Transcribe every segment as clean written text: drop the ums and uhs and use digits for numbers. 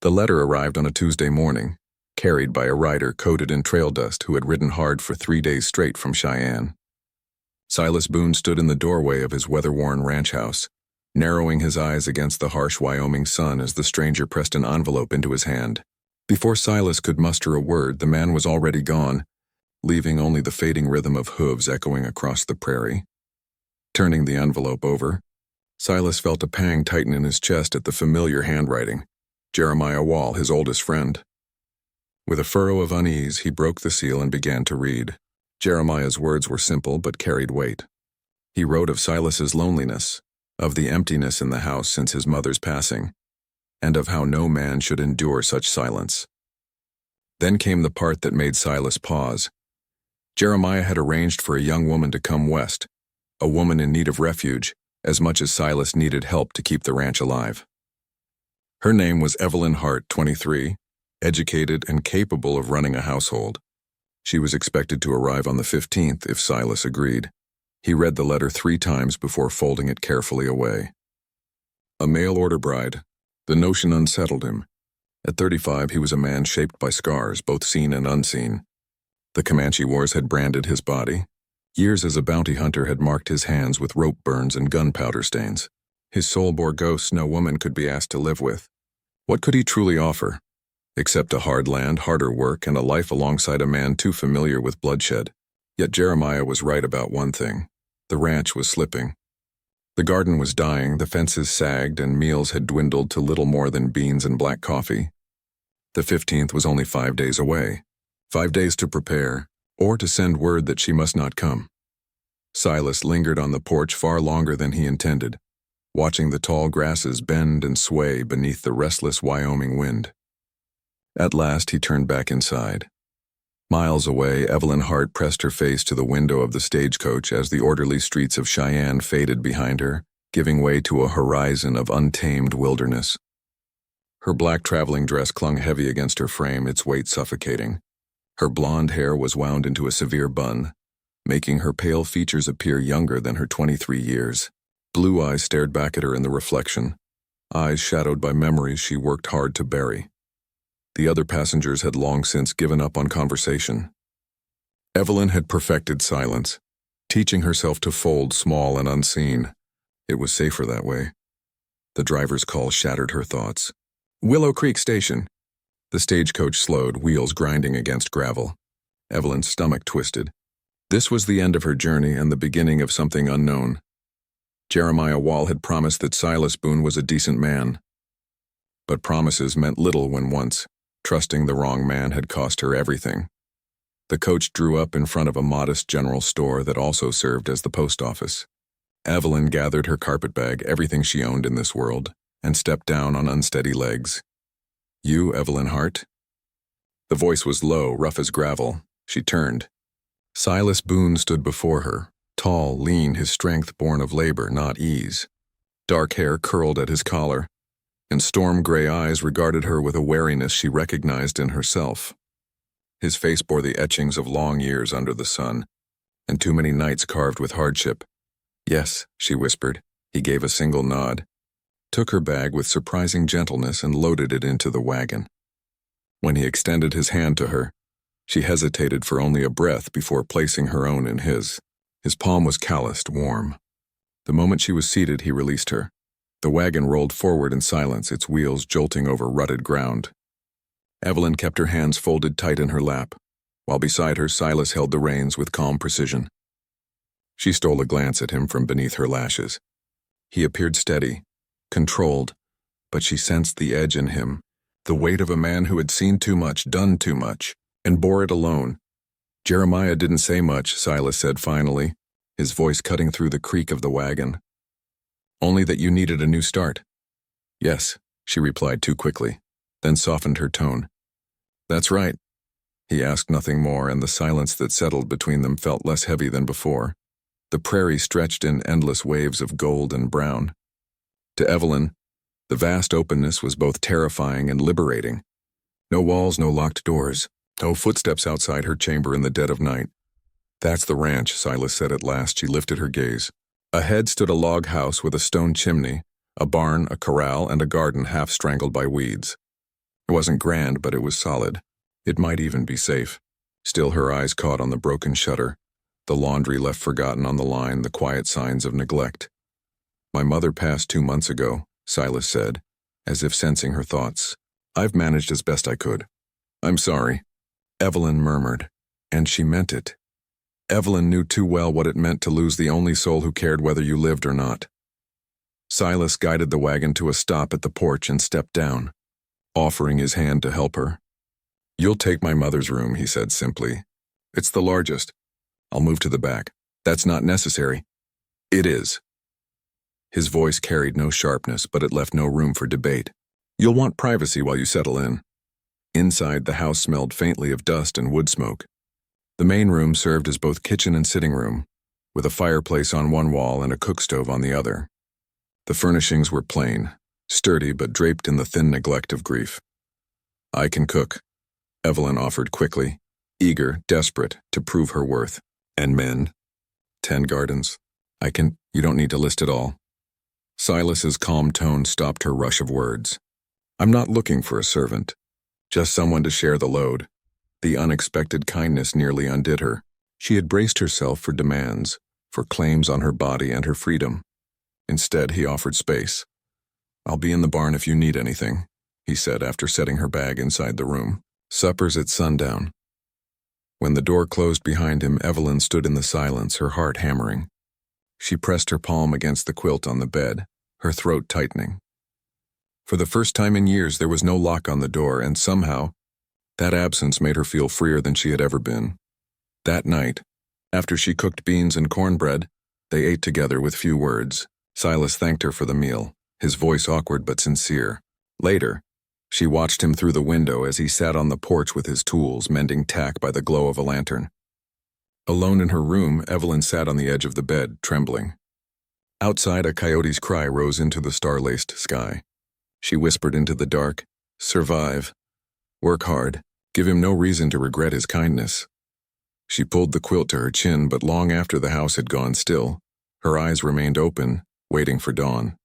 The letter arrived on a Tuesday morning, carried by a rider coated in trail dust who had ridden hard for 3 days straight from Cheyenne. Silas Boone stood in the doorway of his weather-worn ranch house, narrowing his eyes against the harsh Wyoming sun as the stranger pressed an envelope into his hand. Before Silas could muster a word, the man was already gone, leaving only the fading rhythm of hooves echoing across the prairie. Turning the envelope over, Silas felt a pang tighten in his chest at the familiar handwriting. Jeremiah Wall, his oldest friend. With a furrow of unease, he broke the seal and began to read. Jeremiah's words were simple but carried weight. He wrote of Silas's loneliness, of the emptiness in the house since his mother's passing, and of how no man should endure such silence. Then came the part that made Silas pause. Jeremiah had arranged for a young woman to come west, a woman in need of refuge, as much as Silas needed help to keep the ranch alive. Her name was Evelyn Hart, 23, educated and capable of running a household. She was expected to arrive on the 15th if Silas agreed. He read the letter 3 times before folding it carefully away. A mail-order bride. The notion unsettled him. At 35, he was a man shaped by scars, both seen and unseen. The Comanche Wars had branded his body. Years as a bounty hunter had marked his hands with rope burns and gunpowder stains. His soul bore ghosts no woman could be asked to live with. What could he truly offer? Except a hard land, harder work, and a life alongside a man too familiar with bloodshed. Yet Jeremiah was right about one thing. The ranch was slipping. The garden was dying, the fences sagged, and meals had dwindled to little more than beans and black coffee. The 15th was only 5 days away. 5 days to prepare, or to send word that she must not come. Silas lingered on the porch far longer than he intended, watching the tall grasses bend and sway beneath the restless Wyoming wind. At last he turned back inside. Miles away, Evelyn Hart pressed her face to the window of the stagecoach as the orderly streets of Cheyenne faded behind her, giving way to a horizon of untamed wilderness. Her black traveling dress clung heavy against her frame, its weight suffocating. Her blonde hair was wound into a severe bun, making her pale features appear younger than her 23 years. Blue eyes stared back at her in the reflection, eyes shadowed by memories she worked hard to bury. The other passengers had long since given up on conversation. Evelyn had perfected silence, teaching herself to fold small and unseen. It was safer that way. The driver's call shattered her thoughts. Willow Creek Station. The stagecoach slowed, wheels grinding against gravel. Evelyn's stomach twisted. This was the end of her journey and the beginning of something unknown. Jeremiah Wall had promised that Silas Boone was a decent man. But promises meant little when once, trusting the wrong man had cost her everything. The coach drew up in front of a modest general store that also served as the post office. Evelyn gathered her carpetbag, everything she owned in this world, and stepped down on unsteady legs. You, Evelyn Hart? The voice was low, rough as gravel. She turned. Silas Boone stood before her, tall, lean, his strength born of labor, not ease. Dark hair curled at his collar, and storm-gray eyes regarded her with a wariness she recognized in herself. His face bore the etchings of long years under the sun, and too many nights carved with hardship. Yes, she whispered. He gave a single nod, took her bag with surprising gentleness and loaded it into the wagon. When he extended his hand to her, she hesitated for only a breath before placing her own in his. His palm was calloused, warm. The moment she was seated, he released her. The wagon rolled forward in silence, its wheels jolting over rutted ground. Evelyn kept her hands folded tight in her lap, while beside her Silas held the reins with calm precision. She stole a glance at him from beneath her lashes. He appeared steady, controlled, but she sensed the edge in him, the weight of a man who had seen too much, done too much, and bore it alone. Jeremiah didn't say much, Silas said finally, his voice cutting through the creak of the wagon. Only that you needed a new start. Yes, she replied too quickly, then softened her tone. That's right. He asked nothing more, and the silence that settled between them felt less heavy than before. The prairie stretched in endless waves of gold and brown. To Evelyn, the vast openness was both terrifying and liberating. No walls, no locked doors, no footsteps outside her chamber in the dead of night. That's the ranch, Silas said at last. She lifted her gaze. Ahead stood a log house with a stone chimney, a barn, a corral, and a garden half strangled by weeds. It wasn't grand, but it was solid. It might even be safe. Still, her eyes caught on the broken shutter, the laundry left forgotten on the line, the quiet signs of neglect. "My mother passed 2 months ago," Silas said, as if sensing her thoughts. "I've managed as best I could." "I'm sorry," Evelyn murmured, and she meant it. Evelyn knew too well what it meant to lose the only soul who cared whether you lived or not. Silas guided the wagon to a stop at the porch and stepped down, offering his hand to help her. "You'll take my mother's room," he said simply. "It's the largest. I'll move to the back." "That's not necessary." "It is." His voice carried no sharpness, but it left no room for debate. "You'll want privacy while you settle in." Inside, the house smelled faintly of dust and wood smoke. The main room served as both kitchen and sitting room, with a fireplace on one wall and a cook stove on the other. The furnishings were plain, sturdy but draped in the thin neglect of grief. "I can cook," Evelyn offered quickly, eager, desperate to prove her worth. "And mend. 10 gardens. I can—" "You don't need to list it all." Silas's calm tone stopped her rush of words. "I'm not looking for a servant. Just someone to share the load." The unexpected kindness nearly undid her. She had braced herself for demands, for claims on her body and her freedom. Instead, he offered space. "I'll be in the barn if you need anything," he said after setting her bag inside the room. "Supper's at sundown." When the door closed behind him, Evelyn stood in the silence, her heart hammering. She pressed her palm against the quilt on the bed, her throat tightening. For the first time in years, there was no lock on the door, and somehow, that absence made her feel freer than she had ever been. That night, after she cooked beans and cornbread, they ate together with few words. Silas thanked her for the meal, his voice awkward but sincere. Later, she watched him through the window as he sat on the porch with his tools, mending tack by the glow of a lantern. Alone in her room, Evelyn sat on the edge of the bed, trembling. Outside, a coyote's cry rose into the star-laced sky. She whispered into the dark, "Survive. Work hard. Give him no reason to regret his kindness." She pulled the quilt to her chin, but long after the house had gone still, her eyes remained open, waiting for dawn.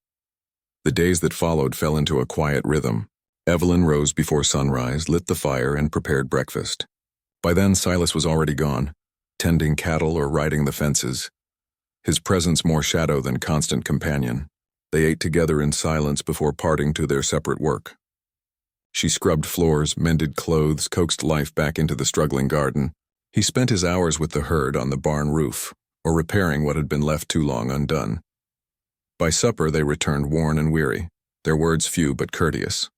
The days that followed fell into a quiet rhythm. Evelyn rose before sunrise, lit the fire, and prepared breakfast. By then, Silas was already gone, tending cattle or riding the fences, his presence more shadow than constant companion. They ate together in silence before parting to their separate work. She scrubbed floors, mended clothes, coaxed life back into the struggling garden. He spent his hours with the herd on the barn roof, or repairing what had been left too long undone. By supper, they returned worn and weary, their words few but courteous.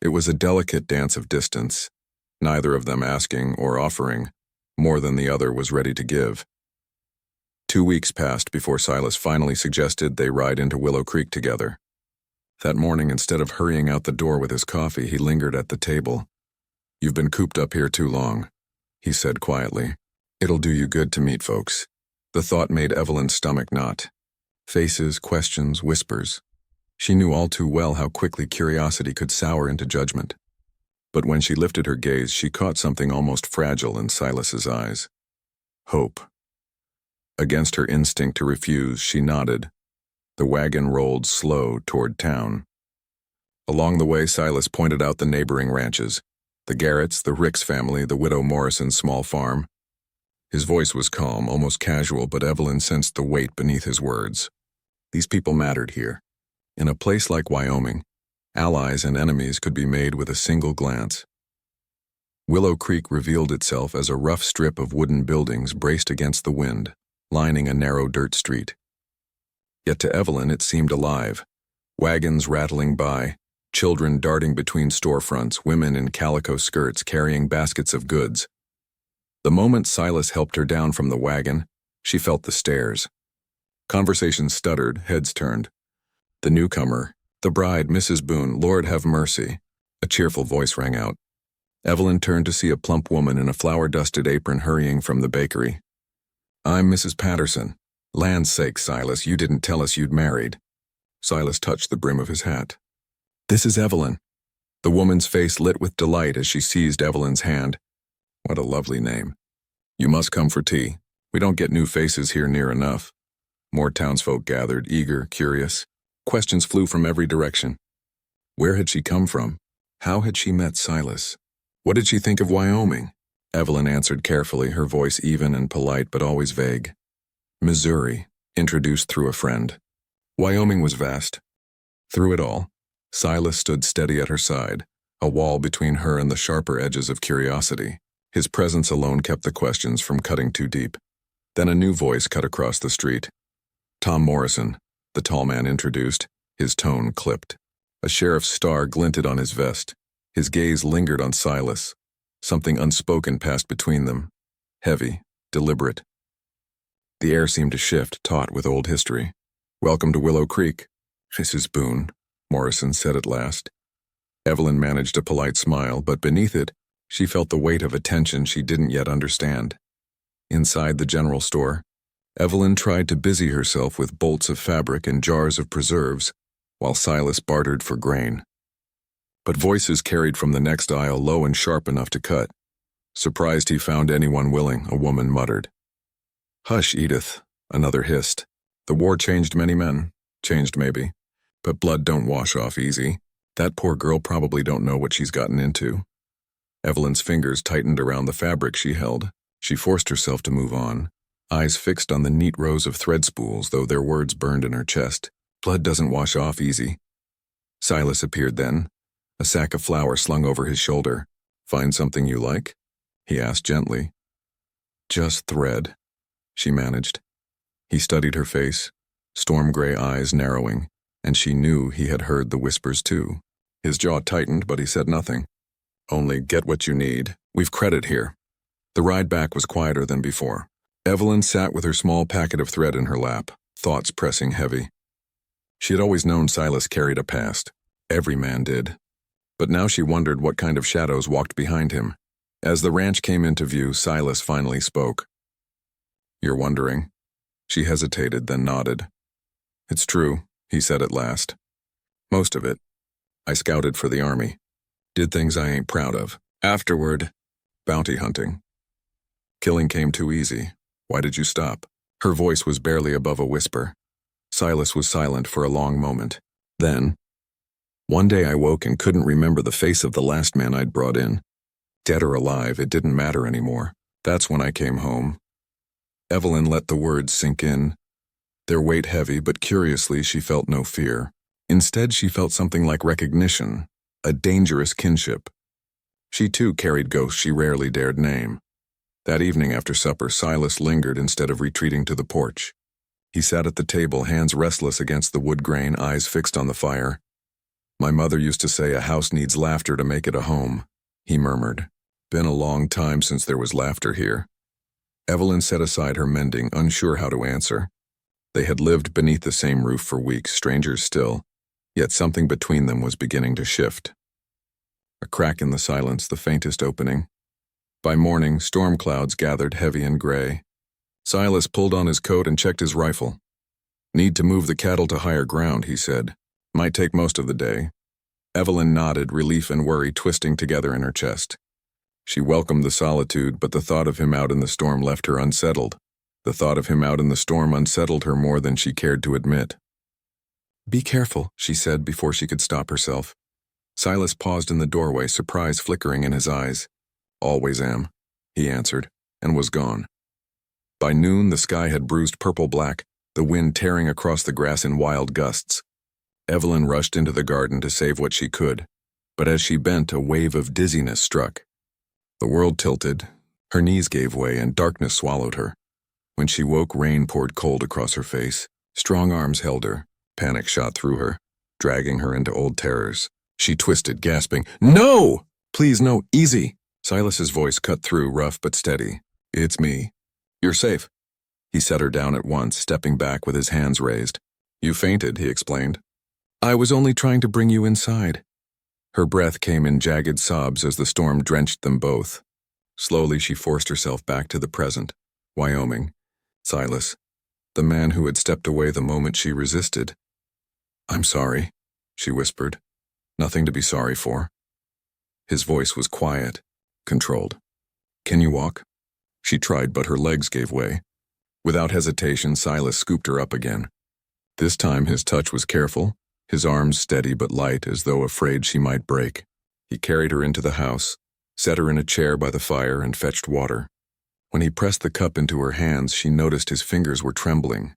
It was a delicate dance of distance, neither of them asking or offering more than the other was ready to give. 2 weeks passed before Silas finally suggested they ride into Willow Creek together. That morning, instead of hurrying out the door with his coffee, he lingered at the table. "You've been cooped up here too long," he said quietly. "It'll do you good to meet folks." The thought made Evelyn's stomach knot. Faces, questions, whispers. She knew all too well how quickly curiosity could sour into judgment. But when she lifted her gaze, she caught something almost fragile in Silas's eyes. Hope. Against her instinct to refuse, she nodded. The wagon rolled slow toward town. Along the way, Silas pointed out the neighboring ranches, the Garretts, the Ricks family, the widow Morrison's small farm. His voice was calm, almost casual, but Evelyn sensed the weight beneath his words. These people mattered here. In a place like Wyoming, allies and enemies could be made with a single glance. Willow Creek revealed itself as a rough strip of wooden buildings braced against the wind, lining a narrow dirt street. Yet to Evelyn it seemed alive. Wagons rattling by, children darting between storefronts, women in calico skirts carrying baskets of goods. The moment Silas helped her down from the wagon, she felt the stares. Conversation stuttered, heads turned. The newcomer, the bride, Mrs. Boone, "Lord have mercy," a cheerful voice rang out. Evelyn turned to see a plump woman in a flour-dusted apron hurrying from the bakery. "I'm Mrs. Patterson." "Land's sake, Silas, you didn't tell us you'd married." Silas touched the brim of his hat. "This is Evelyn." The woman's face lit with delight as she seized Evelyn's hand. What a lovely name. "You must come for tea. We don't get new faces here near enough." More townsfolk gathered, eager, curious. Questions flew from every direction. Where had she come from? How had she met Silas? What did she think of Wyoming? Evelyn answered carefully, her voice even and polite but always vague. Missouri, introduced through a friend. Wyoming was vast. Through it all, Silas stood steady at her side, a wall between her and the sharper edges of curiosity. His presence alone kept the questions from cutting too deep. Then a new voice cut across the street. Tom Morrison, the tall man introduced, his tone clipped. A sheriff's star glinted on his vest. His gaze lingered on Silas. Something unspoken passed between them. Heavy, deliberate. The air seemed to shift, taut with old history. Welcome to Willow Creek, Mrs. Boone, Morrison said at last. Evelyn managed a polite smile, but beneath it, she felt the weight of a tension she didn't yet understand. Inside the general store, Evelyn tried to busy herself with bolts of fabric and jars of preserves, while Silas bartered for grain. But voices carried from the next aisle low and sharp enough to cut. Surprised he found anyone willing, a woman muttered. Hush, Edith, another hissed. The war changed many men. Changed maybe. But blood don't wash off easy. That poor girl probably don't know what she's gotten into. Evelyn's fingers tightened around the fabric she held. She forced herself to move on, eyes fixed on the neat rows of thread spools, though their words burned in her chest. Blood doesn't wash off easy. Silas appeared then, a sack of flour slung over his shoulder. Find something you like? He asked gently. Just thread, she managed. He studied her face, storm-gray eyes narrowing, and she knew he had heard the whispers too. His jaw tightened, but he said nothing. Only get what you need. We've credit here. The ride back was quieter than before. Evelyn sat with her small packet of thread in her lap, thoughts pressing heavy. She had always known Silas carried a past. Every man did. But now she wondered what kind of shadows walked behind him. As the ranch came into view, Silas finally spoke. You're wondering? She hesitated, then nodded. It's true, he said at last. Most of it. I scouted for the army. Did things I ain't proud of. Afterward, bounty hunting. Killing came too easy. Why did you stop? Her voice was barely above a whisper. Silas was silent for a long moment. Then, one day I woke and couldn't remember the face of the last man I'd brought in. Dead or alive, it didn't matter anymore. That's when I came home. Evelyn let the words sink in. Their weight heavy, but curiously she felt no fear. Instead, she felt something like recognition, a dangerous kinship. She too carried ghosts she rarely dared name. That evening after supper, Silas lingered instead of retreating to the porch. He sat at the table, hands restless against the wood grain, eyes fixed on the fire. My mother used to say a house needs laughter to make it a home, he murmured. Been a long time since there was laughter here. Evelyn set aside her mending, unsure how to answer. They had lived beneath the same roof for weeks, strangers still, yet something between them was beginning to shift. A crack in the silence, the faintest opening. By morning, storm clouds gathered heavy and gray. Silas pulled on his coat and checked his rifle. Need to move the cattle to higher ground, he said. Might take most of the day. Evelyn nodded, relief and worry twisting together in her chest. She welcomed the solitude, but the thought of him out in the storm left her unsettled. The thought of him out in the storm unsettled her more than she cared to admit. Be careful, she said before she could stop herself. Silas paused in the doorway, surprise flickering in his eyes. Always am, he answered, and was gone. By noon, the sky had bruised purple-black, the wind tearing across the grass in wild gusts. Evelyn rushed into the garden to save what she could, but as she bent, a wave of dizziness struck. The world tilted, her knees gave way, and darkness swallowed her. When she woke, rain poured cold across her face. Strong arms held her. Panic shot through her, dragging her into old terrors. She twisted, gasping, No! Please, no, easy! Silas's voice cut through, rough but steady. It's me. You're safe. He set her down at once, stepping back with his hands raised. You fainted, he explained. I was only trying to bring you inside. Her breath came in jagged sobs as the storm drenched them both. Slowly she forced herself back to the present. Wyoming. Silas. The man who had stepped away the moment she resisted. I'm sorry, she whispered. Nothing to be sorry for. His voice was quiet, controlled. Can you walk? She tried, but her legs gave way. Without hesitation, Silas scooped her up again. This time his touch was careful, his arms steady but light, as though afraid she might break. He carried her into the house, set her in a chair by the fire, and fetched water. When he pressed the cup into her hands, she noticed his fingers were trembling.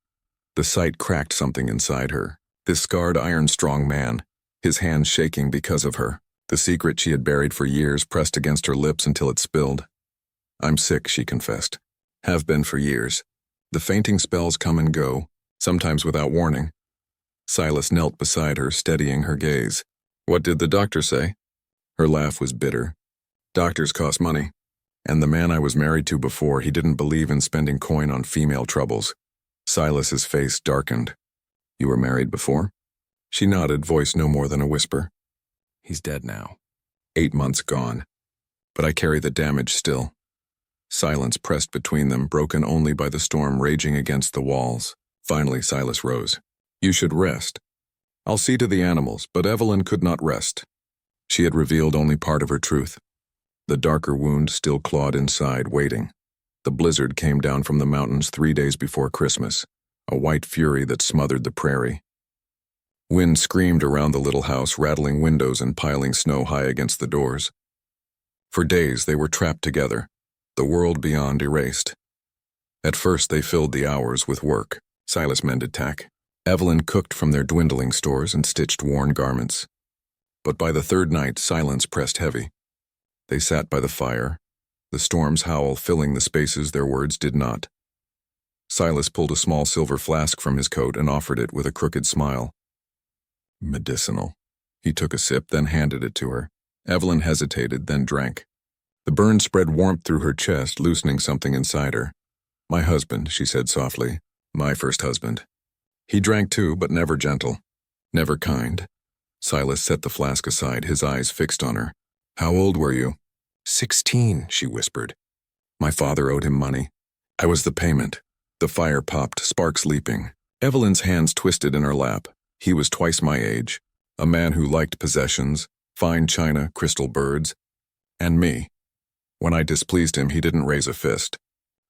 The sight cracked something inside her. This scarred, iron-strong man, his hands shaking because of her. The secret she had buried for years pressed against her lips until it spilled. "I'm sick," she confessed. "Have been for years. The fainting spells come and go, sometimes without warning." Silas knelt beside her, steadying her gaze. "What did the doctor say?" Her laugh was bitter. "Doctors cost money. And the man I was married to before, he didn't believe in spending coin on female troubles." Silas's face darkened. "You were married before?" She nodded, voice no more than a whisper. "He's dead now. 8 months gone. But I carry the damage still." Silence pressed between them, broken only by the storm raging against the walls. Finally, Silas rose. "You should rest. I'll see to the animals," but Evelyn could not rest. She had revealed only part of her truth. The darker wound still clawed inside, waiting. The blizzard came down from the mountains 3 days before Christmas, a white fury that smothered the prairie. Wind screamed around the little house, rattling windows and piling snow high against the doors. For days they were trapped together, the world beyond erased. At first they filled the hours with work. Silas mended tack. Evelyn cooked from their dwindling stores and stitched worn garments. But by the third night, silence pressed heavy. They sat by the fire, the storm's howl filling the spaces their words did not. Silas pulled a small silver flask from his coat and offered it with a crooked smile. "Medicinal." He took a sip, then handed it to her. Evelyn hesitated, then drank. The burn spread warmth through her chest, loosening something inside her. "My husband," she said softly. "My first husband. He drank too, but never gentle, never kind." Silas set the flask aside, his eyes fixed on her. "How old were you?" 16, she whispered. "My father owed him money. I was the payment." The fire popped, sparks leaping. Evelyn's hands twisted in her lap. He was twice my age, a man who liked possessions, fine china, crystal birds, and me. When I displeased him, he didn't raise a fist.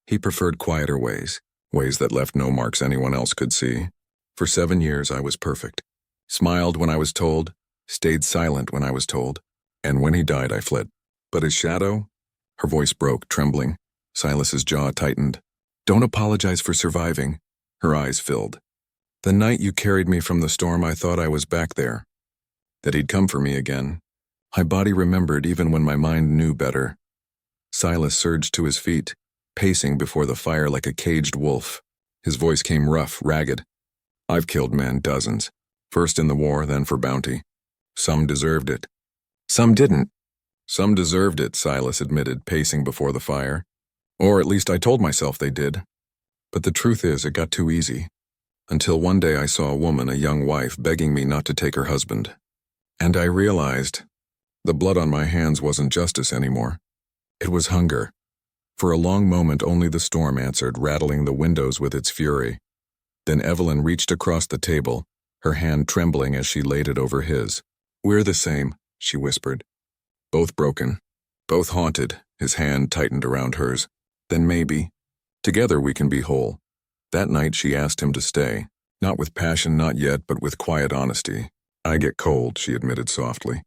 He preferred quieter ways, ways that left no marks anyone else could see. For 7 years I was perfect. Smiled when I was told, stayed silent when I was told, and when he died I fled. But his shadow? Her voice broke, trembling. Silas's jaw tightened. "Don't apologize for surviving." Her eyes filled. "The night you carried me from the storm, I thought I was back there, that he'd come for me again. My body remembered even when my mind knew better." Silas surged to his feet, pacing before the fire like a caged wolf. His voice came rough, ragged. "I've killed men, dozens. First in the war, then for bounty. Some deserved it. Some didn't." "Some deserved it," Silas admitted, pacing before the fire. "Or at least I told myself they did. But the truth is, it got too easy. Until one day I saw a woman, a young wife, begging me not to take her husband. And I realized the blood on my hands wasn't justice anymore. It was hunger." For a long moment only the storm answered, rattling the windows with its fury. Then Evelyn reached across the table, her hand trembling as she laid it over his. "We're the same," she whispered. "Both broken, both haunted." His hand tightened around hers. "Then maybe, together we can be whole." That night she asked him to stay. Not with passion, not yet, but with quiet honesty. "I get cold," she admitted softly.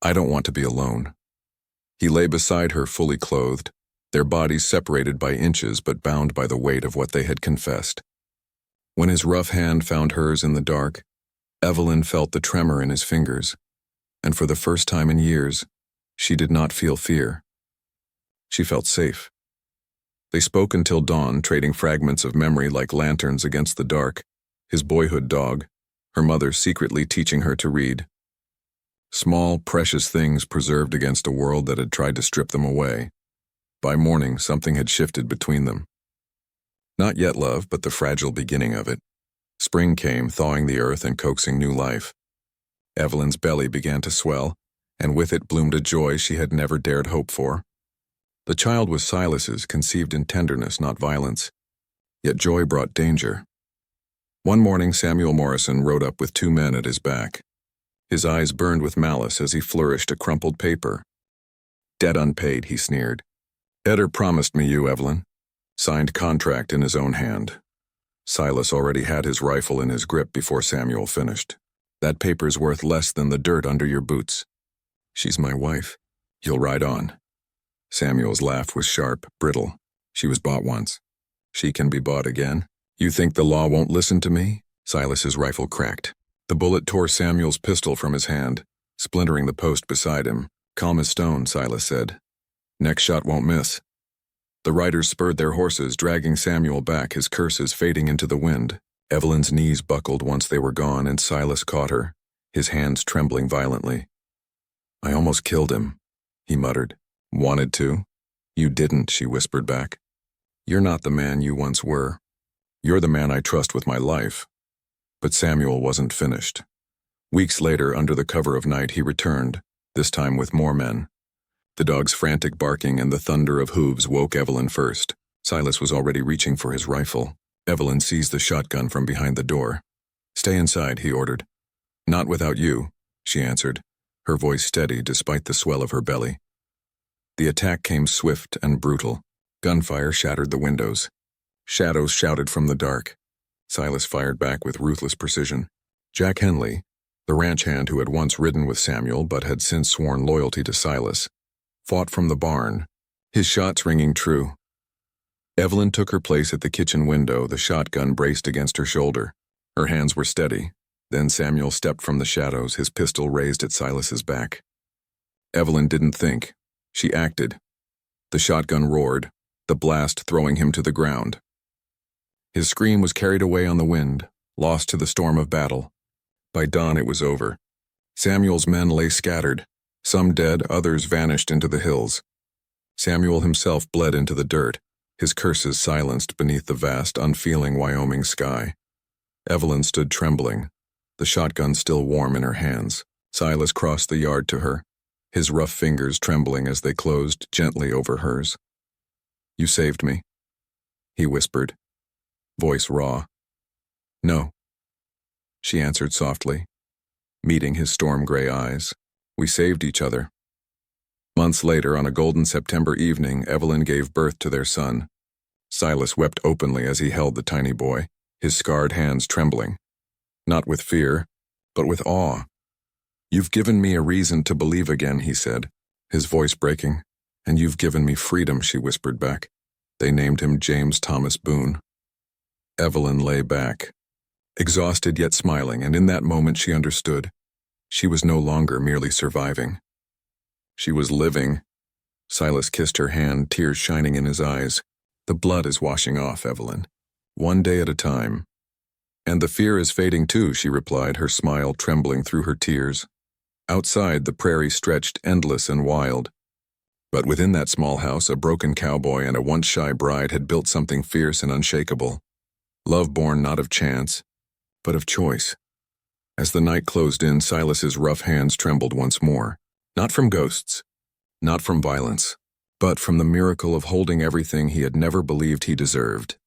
"I don't want to be alone." He lay beside her, fully clothed, their bodies separated by inches but bound by the weight of what they had confessed. When his rough hand found hers in the dark, Evelyn felt the tremor in his fingers, and for the first time in years, she did not feel fear. She felt safe. They spoke until dawn, trading fragments of memory like lanterns against the dark, his boyhood dog, her mother secretly teaching her to read. Small, precious things preserved against a world that had tried to strip them away. By morning, something had shifted between them. Not yet love, but the fragile beginning of it. Spring came, thawing the earth and coaxing new life. Evelyn's belly began to swell, and with it bloomed a joy she had never dared hope for. The child was Silas's, conceived in tenderness, not violence. Yet joy brought danger. One morning Samuel Morrison rode up with 2 men at his back. His eyes burned with malice as he flourished a crumpled paper. "Debt unpaid," he sneered. "Eder promised me you, Evelyn." Signed contract in his own hand. Silas already had his rifle in his grip before Samuel finished. "That paper's worth less than the dirt under your boots." She's my wife. You'll ride on. Samuel's laugh was sharp, brittle. She was bought once. She can be bought again. You think the law won't listen to me? Silas's rifle cracked. The bullet tore Samuel's pistol from his hand, splintering the post beside him. Calm as stone, Silas said. Next shot won't miss. The riders spurred their horses, dragging Samuel back, his curses fading into the wind. Evelyn's knees buckled once they were gone, and Silas caught her, his hands trembling violently. I almost killed him, he muttered. Wanted to? You didn't, she whispered back. You're not the man you once were. You're the man I trust with my life. But Samuel wasn't finished. Weeks later, under the cover of night, he returned, this time with more men. The dog's frantic barking and the thunder of hooves woke Evelyn first. Silas was already reaching for his rifle. Evelyn seized the shotgun from behind the door. Stay inside, he ordered. Not without you, she answered, her voice steady despite the swell of her belly. The attack came swift and brutal. Gunfire shattered the windows. Shadows shouted from the dark. Silas fired back with ruthless precision. Jack Henley, the ranch hand who had once ridden with Samuel but had since sworn loyalty to Silas, fought from the barn, his shots ringing true. Evelyn took her place at the kitchen window, the shotgun braced against her shoulder. Her hands were steady. Then Samuel stepped from the shadows, his pistol raised at Silas's back. Evelyn didn't think. She acted. The shotgun roared, the blast throwing him to the ground. His scream was carried away on the wind, lost to the storm of battle. By dawn it was over. Samuel's men lay scattered, some dead, others vanished into the hills. Samuel himself bled into the dirt, his curses silenced beneath the vast, unfeeling Wyoming sky. Evelyn stood trembling, the shotgun still warm in her hands. Silas crossed the yard to her, his rough fingers trembling as they closed gently over hers. You saved me, he whispered, voice raw. No, she answered softly, meeting his storm-gray eyes. We saved each other. Months later, on a golden September evening, Evelyn gave birth to their son. Silas wept openly as he held the tiny boy, his scarred hands trembling. Not with fear, but with awe. You've given me a reason to believe again, he said, his voice breaking. And you've given me freedom, she whispered back. They named him James Thomas Boone. Evelyn lay back, exhausted yet smiling, and in that moment she understood. She was no longer merely surviving. She was living. Silas kissed her hand, tears shining in his eyes. The blood is washing off, Evelyn. One day at a time. And the fear is fading too, she replied, her smile trembling through her tears. Outside, the prairie stretched endless and wild. But within that small house, a broken cowboy and a once shy bride had built something fierce and unshakable. Love born not of chance, but of choice. As the night closed in, Silas's rough hands trembled once more. Not from ghosts, not from violence, but from the miracle of holding everything he had never believed he deserved.